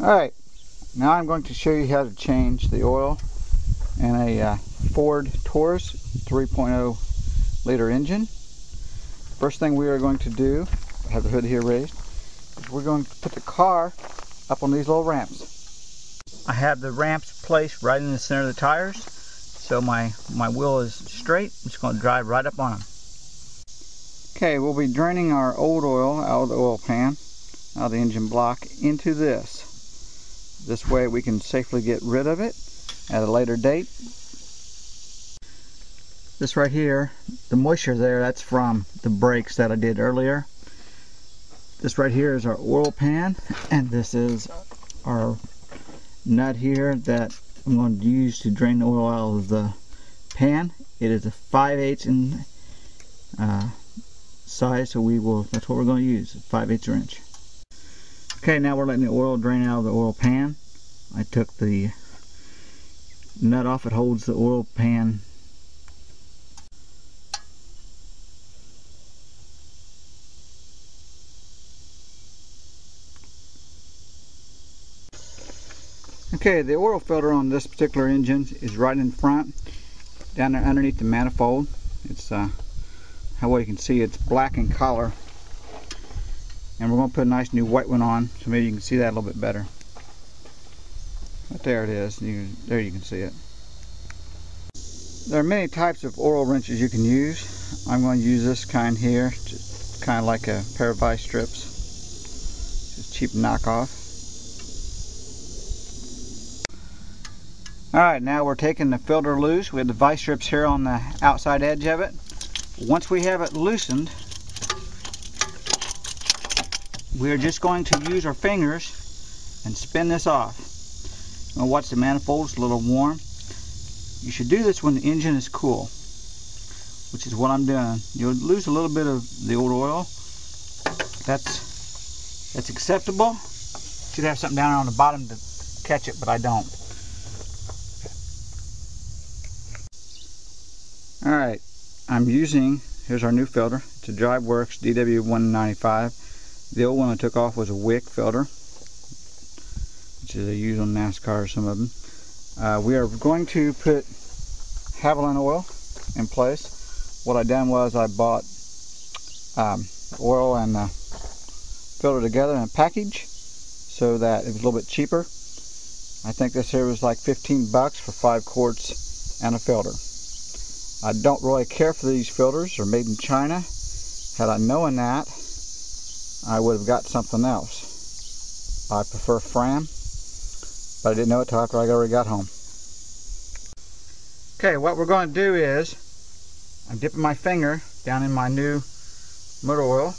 Alright, now I'm going to show you how to change the oil in a Ford Taurus 3.0 liter engine. First thing we are going to do, I have the hood here raised, is we're going to put the car up on these little ramps. I have the ramps placed right in the center of the tires, so my wheel is straight. I'm just going to drive right up on them. Okay, we'll be draining our old oil out of the oil pan, out of the engine block, into this. This way we can safely get rid of it at a later date. This right here, the moisture there, that's from the brakes that I did earlier. This right here is our oil pan, and this is our nut here that I'm going to use to drain the oil out of the pan. It is a 5/8 in size, so that's what we're going to use, a 5/8 inch. Okay, now we're letting the oil drain out of the oil pan. I took the nut off, it holds the oil pan. Okay, the oil filter on this particular engine is right in front, down there underneath the manifold. It's how well you can see, it's black in color. And we're going to put a nice new white one on, so maybe you can see that a little bit better. But there it is. There you can see it. There are many types of oil wrenches you can use. I'm going to use this kind here, just kind of like a pair of vice strips. Just cheap knockoff. Alright, now we're taking the filter loose. We have the vice strips here on the outside edge of it. Once we have it loosened, we're just going to use our fingers and spin this off. Now watch the manifold, it's a little warm. You should do this when the engine is cool, which is what I'm doing. You'll lose a little bit of the old oil. That's acceptable. Should have something down on the bottom to catch it, but I don't. Alright, I'm using, here's our new filter. It's a DriveWorks DW195. The old one I took off was a wick filter, which is they use on NASCAR or some of them. We are going to put Haviland oil in place. What I done was I bought oil and filter together in a package so that it was a little bit cheaper. I think this here was like 15 bucks for 5 quarts and a filter. I don't really care for these filters. They're made in China. Had I known that, I would have got something else. I prefer Fram, but I didn't know it till after I already got home. Okay, what we're going to do is, I'm dipping my finger down in my new motor oil,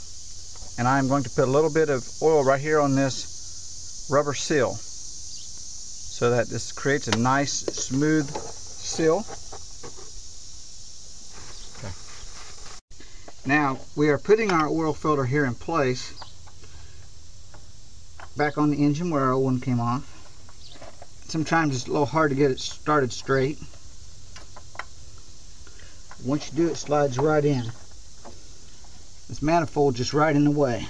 and I'm going to put a little bit of oil right here on this rubber seal, so that this creates a nice smooth seal. Now we are putting our oil filter here in place, back on the engine where our old one came off. Sometimes it's a little hard to get it started straight. Once you do, it slides right in. This manifold just right in the way.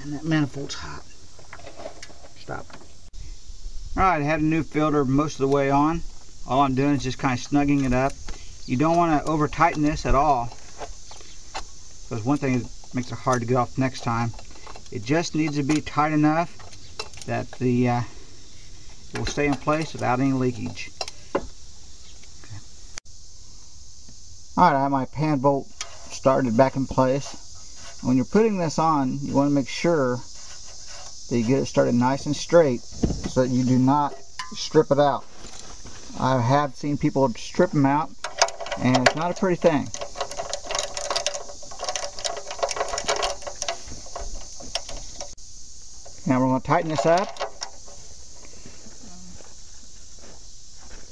And that manifold's hot. Stop. Alright, I had a new filter most of the way on. All I'm doing is just kind of snugging it up. You don't want to over tighten this at all, because one thing that makes it hard to get off next time. It just needs to be tight enough that it will stay in place without any leakage. Okay. Alright, I have my pan bolt started back in place. When you're putting this on, you want to make sure that you get it started nice and straight so that you do not strip it out. I have seen people strip them out, and it's not a pretty thing. Now we're going to tighten this up.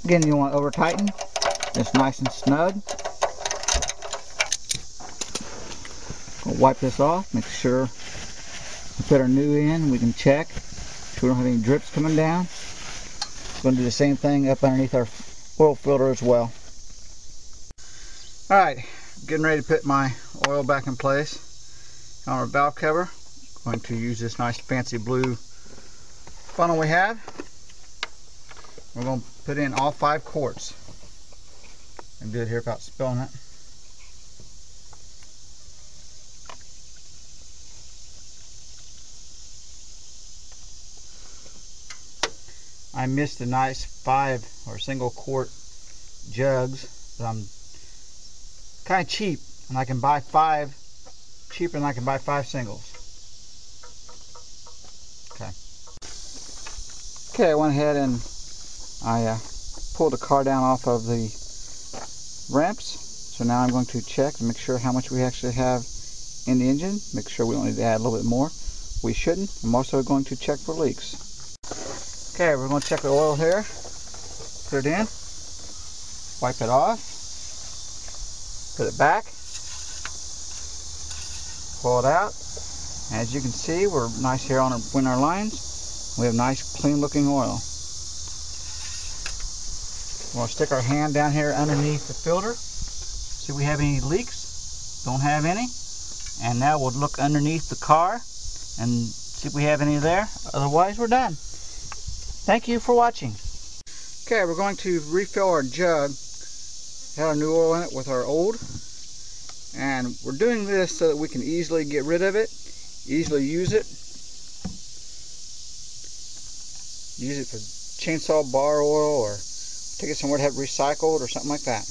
Again, you want to over tighten. It's nice and snug. We'll wipe this off, make sure we put our new in. We can check so we don't have any drips coming down. Going to do the same thing up underneath our oil filter as well. Alright, getting ready to put my oil back in place. On our valve cover, going to use this nice fancy blue funnel we have. We're going to put in all 5 quarts. I'm good here about spilling it. I missed the nice 5 or single quart jugs, but I'm kind of cheap, and I can buy 5 cheaper than I can buy 5 singles. Okay, I went ahead and I pulled the car down off of the ramps. So now I'm going to check and make sure how much we actually have in the engine. Make sure we don't need to add a little bit more. We shouldn't. I'm also going to check for leaks. Okay, we're going to check the oil here. Put it in. Wipe it off. Put it back. Pull it out. As you can see, we're nice here on our lines. We have nice, clean looking oil. We'll stick our hand down here underneath the filter. See if we have any leaks. Don't have any. And now we'll look underneath the car and see if we have any there. Otherwise, we're done. Thank you for watching. Okay, we're going to refill our jug. Had our new oil in it with our old. And we're doing this so that we can easily get rid of it, easily use it. Use it for chainsaw bar oil, or take it somewhere to have it recycled or something like that.